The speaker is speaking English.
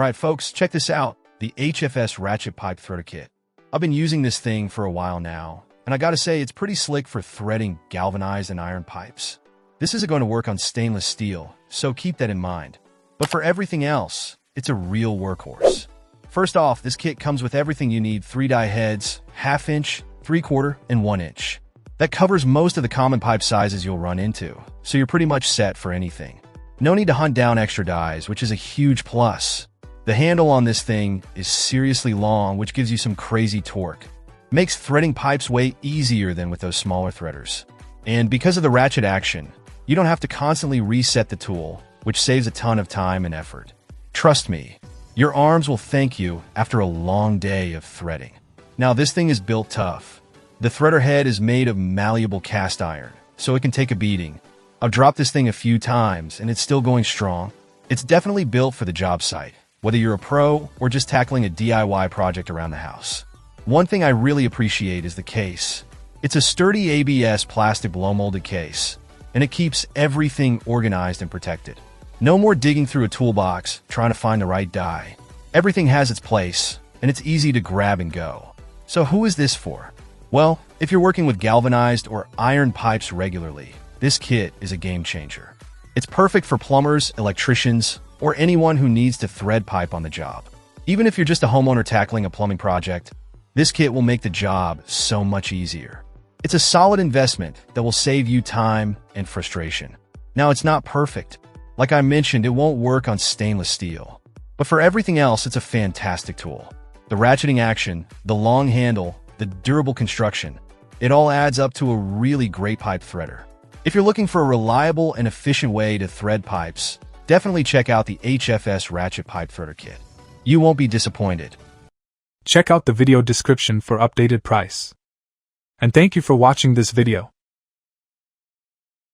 Alright folks, check this out, the HFS Ratchet Pipe Threader Kit. I've been using this thing for a while now, and I gotta say it's pretty slick for threading galvanized and iron pipes. This isn't going to work on stainless steel, so keep that in mind. But for everything else, it's a real workhorse. First off, this kit comes with everything you need: 3-die heads, 1/2 inch, 3/4, and 1 inch. That covers most of the common pipe sizes you'll run into, so you're pretty much set for anything. No need to hunt down extra dies, which is a huge plus. The handle on this thing is seriously long, which gives you some crazy torque. Makes threading pipes way easier than with those smaller threaders. And because of the ratchet action, you don't have to constantly reset the tool, which saves a ton of time and effort. Trust me, your arms will thank you after a long day of threading. Now, this thing is built tough. The threader head is made of malleable cast iron, so it can take a beating. I've dropped this thing a few times, and it's still going strong. It's definitely built for the job site, whether you're a pro or just tackling a DIY project around the house. One thing I really appreciate is the case. It's a sturdy ABS plastic blow-molded case, and it keeps everything organized and protected. No more digging through a toolbox trying to find the right die. Everything has its place, and it's easy to grab and go. So who is this for? Well, if you're working with galvanized or iron pipes regularly, this kit is a game changer. It's perfect for plumbers, electricians, or anyone who needs to thread pipe on the job. Even if you're just a homeowner tackling a plumbing project, this kit will make the job so much easier. It's a solid investment that will save you time and frustration. Now, it's not perfect. Like I mentioned, it won't work on stainless steel. But for everything else, it's a fantastic tool. The ratcheting action, the long handle, the durable construction, it all adds up to a really great pipe threader. If you're looking for a reliable and efficient way to thread pipes, definitely check out the HFS Ratchet Pipe Threader Kit. You won't be disappointed. Check out the video description for updated price. And thank you for watching this video.